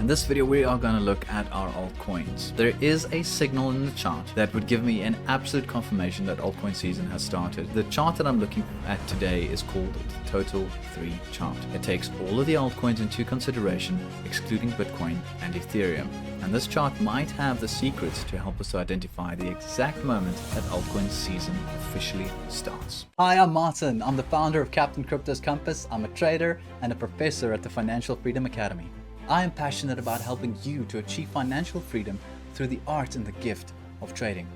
In this video, we are going to look at our altcoins. There is a signal in the chart that would give me an absolute confirmation that altcoin season has started. The chart that I'm looking at today is called the Total 3 chart. It takes all of the altcoins into consideration, excluding Bitcoin and Ethereum. And this chart might have the secrets to help us to identify the exact moment that altcoin season officially starts. Hi, I'm Martin. I'm the founder of Captain Crypto's Compass. I'm a trader and a professor at the Financial Freedom Academy. I am passionate about helping you to achieve financial freedom through the art and the gift of trading.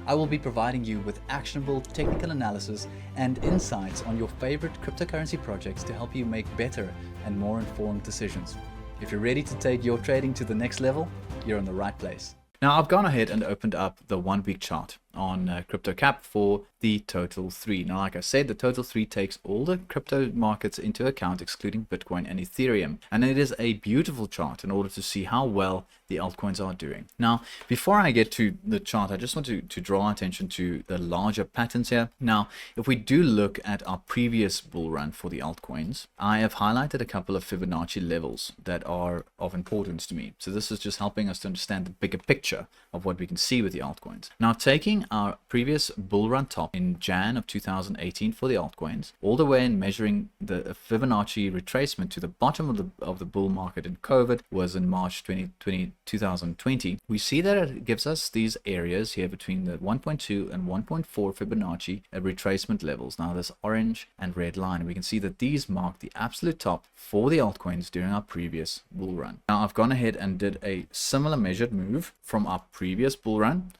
I will be providing you with actionable technical analysis and insights on your favorite cryptocurrency projects to help you make better and more informed decisions. If you're ready to take your trading to the next level, you're in the right place. Now, I've gone ahead and opened up the 1 week chart on CryptoCap for the Total 3. Now, like I said, the Total 3 takes all the crypto markets into account, excluding Bitcoin and Ethereum. And it is a beautiful chart in order to see how well the altcoins are doing. Now, before I get to the chart, I just want to draw attention to the larger patterns here. Now, if we do look at our previous bull run for the altcoins, I have highlighted a couple of Fibonacci levels that are of importance to me. So this is just helping us to understand the bigger picture of what we can see with the altcoins. Now, taking our previous bull run top in Jan of 2018 for the altcoins, all the way and measuring the Fibonacci retracement to the bottom of the bull market in COVID was in March 2020, we see that it gives us these areas here between the 1.2 and 1.4 Fibonacci retracement levels. Now, this orange and red line, we can see that these mark the absolute top for the altcoins during our previous bull run. Now, I've gone ahead and did a similar measured move from our previous bull run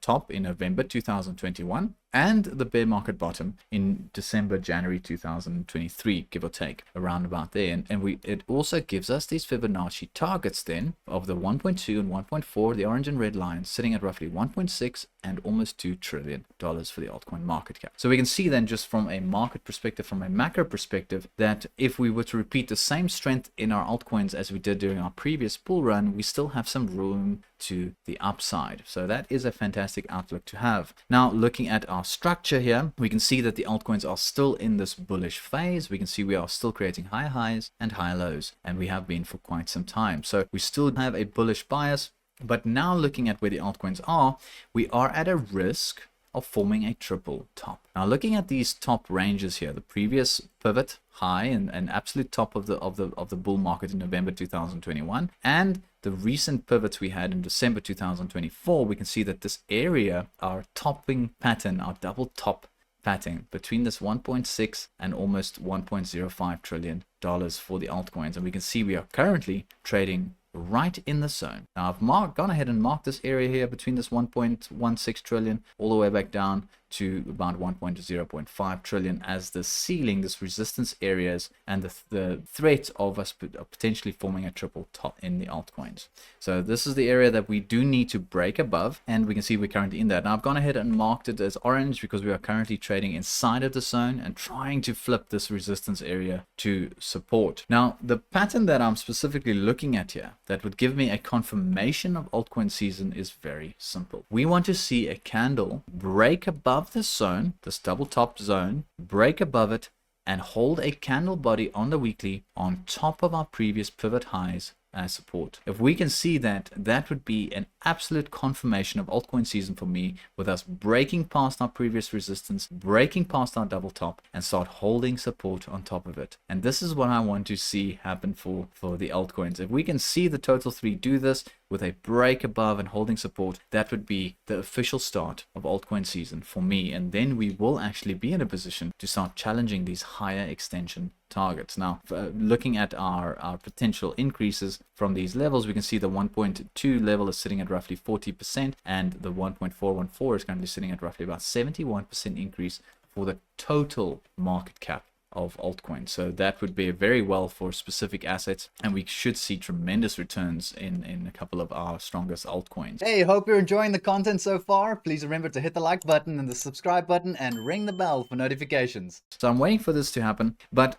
top in November 2021 and the bear market bottom in January 2023, give or take, around about there. And it also gives us these Fibonacci targets then of the 1.2 and 1.4, the orange and red lines, sitting at roughly 1.6 and almost $2 trillion for the altcoin market cap. So we can see then, just from a market perspective, from a macro perspective, that if we were to repeat the same strength in our altcoins as we did during our previous bull run, we still have some room to the upside. So that is a fantastic outlook to have. Now, looking at our structure here, we can see that the altcoins are still in this bullish phase. We can see we are still creating higher highs and higher lows, and we have been for quite some time. So we still have a bullish bias, but now looking at where the altcoins are, we are at a risk of forming a triple top. Now, looking at these top ranges here, the previous pivot high and absolute top of the bull market in November 2021, and the recent pivots we had in December 2024, we can see that this area, our topping pattern, our double top pattern between this 1.6 and almost $1.05 trillion for the altcoins, and we can see we are currently trading right in the zone. Now, I've gone ahead and marked this area here between this 1.16 trillion all the way back down to about 1.05 trillion as the ceiling, this resistance areas, and the threat of us potentially forming a triple top in the altcoins. So this is the area that we do need to break above, and we can see we're currently in that. Now, I've gone ahead and marked it as orange because we are currently trading inside of the zone and trying to flip this resistance area to support. Now, the pattern that I'm specifically looking at here that would give me a confirmation of altcoin season is very simple. We want to see a candle break above this zone, this double top zone, break above it, and hold a candle body on the weekly on top of our previous pivot highs as support. If we can see that, that would be an absolute confirmation of altcoin season for me, with us breaking past our previous resistance, breaking past our double top, and start holding support on top of it. And this is what I want to see happen for the altcoins. If we can see the Total 3 do this with a break above and holding support, that would be the official start of altcoin season for me. And then we will actually be in a position to start challenging these higher extension targets. Now, looking at our potential increases from these levels, we can see the 1.2 level is sitting at roughly 40%, and the 1.414 is currently sitting at roughly about 71% increase for the total market cap of altcoins. So that would be very well for specific assets, and we should see tremendous returns in a couple of our strongest altcoins. Hey, hope you're enjoying the content so far. Please remember to hit the like button and the subscribe button and ring the bell for notifications. So I'm waiting for this to happen, but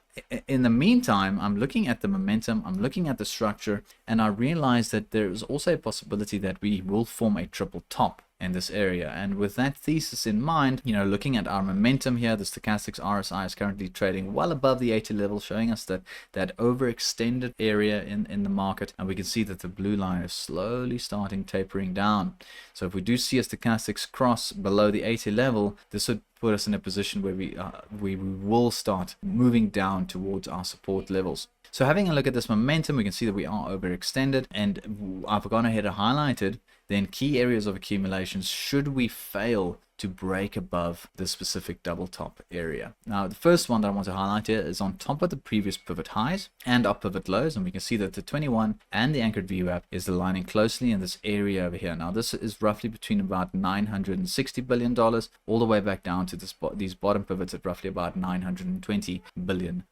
in the meantime, I'm looking at the momentum, I'm looking at the structure, and I realize that there is also a possibility that we will form a triple top in this area. And with that thesis in mind, looking at our momentum here, the Stochastics RSI is currently trading well above the 80 level, showing us that overextended area in the market, and we can see that the blue line is slowly starting tapering down. So if we do see a Stochastics cross below the 80 level, this would put us in a position where we will start moving down towards our support levels. So having a look at this momentum, we can see that we are overextended, and I've gone ahead and highlighted then key areas of accumulation should we fail to break above the specific double top area. Now, the first one that I want to highlight here is on top of the previous pivot highs and our pivot lows, and we can see that the 21 and the anchored VWAP is aligning closely in this area over here. Now, this is roughly between about $960 billion all the way back down to these bottom pivots at roughly about $920 billion.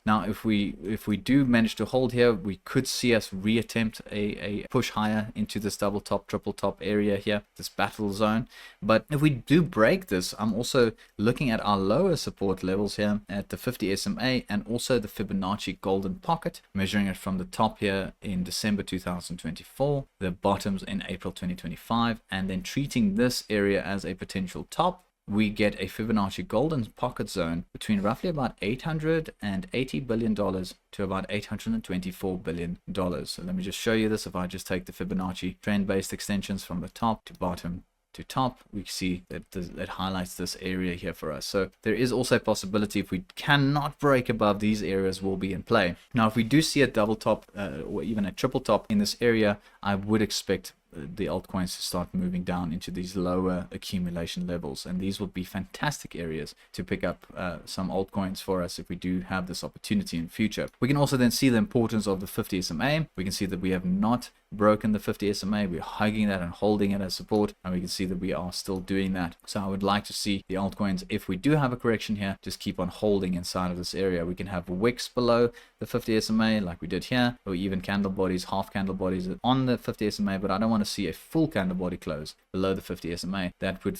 Now, if we do manage to hold here, we could see us reattempt a push higher into this double top, triple top area here, this battle zone. But if we do break this, I'm also looking at our lower support levels here at the 50 SMA and also the Fibonacci golden pocket, measuring it from the top here in December 2024, the bottoms in April 2025, and then treating this area as a potential top. We get a Fibonacci golden pocket zone between roughly about $880 billion to about $824 billion. So let me just show you this. If I just take the Fibonacci trend-based extensions from the top to bottom to top, we see that it highlights this area here for us. So there is also a possibility if we cannot break above these areas will be in play. Now, if we do see a double top or even a triple top in this area, I would expect the altcoins to start moving down into these lower accumulation levels, and these will be fantastic areas to pick up some altcoins for us if we do have this opportunity in future. We can also then see the importance of the 50 SMA. We can see that we have not broken the 50 SMA. We're hugging that and holding it as support, and we can see that we are still doing that. So I would like to see the altcoins, if we do have a correction here, just keep on holding inside of this area. We can have wicks below the 50 SMA like we did here, or even candle bodies, half candle bodies on the 50 SMA, but I don't want to see a full candle body close below the 50 SMA. That would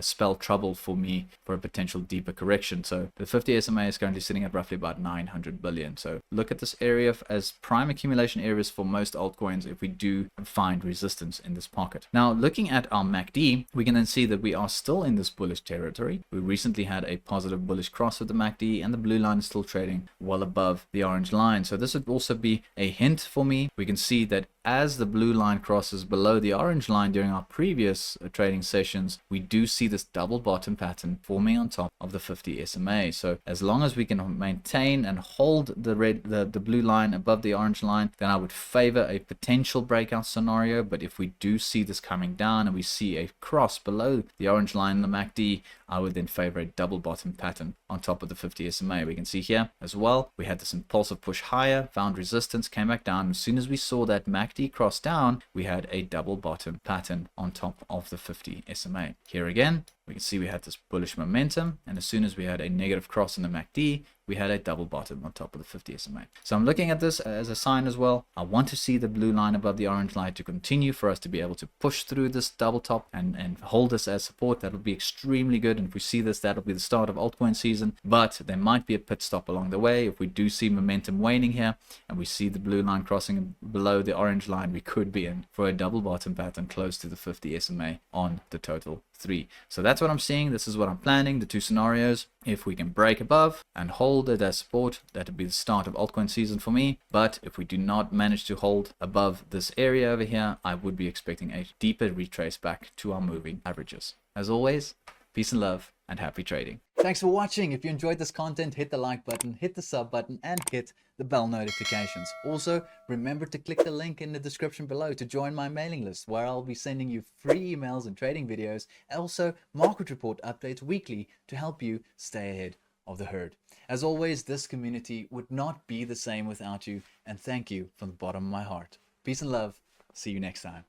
spell trouble for me for a potential deeper correction. So the 50 SMA is currently sitting at roughly about 900 billion. So look at this area as prime accumulation areas for most altcoins if we do find resistance in this pocket. Now, looking at our MACD, we can then see that we are still in this bullish territory. We recently had a positive bullish cross of the MACD, and the blue line is still trading well above the orange line. So this would also be a hint for me. We can see that as the blue line crosses below the orange line during our previous trading sessions, we do see this double bottom pattern forming on top of the 50 SMA. So as long as we can maintain and hold the blue line above the orange line, then I would favor a potential breakout scenario. But if we do see this coming down and we see a cross below the orange line in the MACD, I would then favor a double bottom pattern on top of the 50 SMA. We can see here as well, we had this impulsive push higher, found resistance, came back down. As soon as we saw that MACD cross down, we had a double bottom pattern on top of the 50 SMA. Here again, we can see we had this bullish momentum, and as soon as we had a negative cross in the MACD, we had a double bottom on top of the 50 SMA. So I'm looking at this as a sign as well. I want to see the blue line above the orange line to continue for us to be able to push through this double top and hold this as support. That would be extremely good. And if we see this, that'll be the start of altcoin season. But there might be a pit stop along the way. If we do see momentum waning here and we see the blue line crossing below the orange line, we could be in for a double bottom pattern close to the 50 SMA on the total 3. So that's what I'm seeing. This is what I'm planning, the two scenarios. If we can break above and hold it as support, that would be the start of altcoin season for me. But if we do not manage to hold above this area over here, I would be expecting a deeper retrace back to our moving averages. As always, peace and love and happy trading. Thanks for watching. If you enjoyed this content, hit the like button, hit the sub button, and hit the bell notifications. Also, remember to click the link in the description below to join my mailing list, where I'll be sending you free emails and trading videos, and also market report updates weekly to help you stay ahead of the herd. As always, this community would not be the same without you, and thank you from the bottom of my heart. Peace and love. See you next time.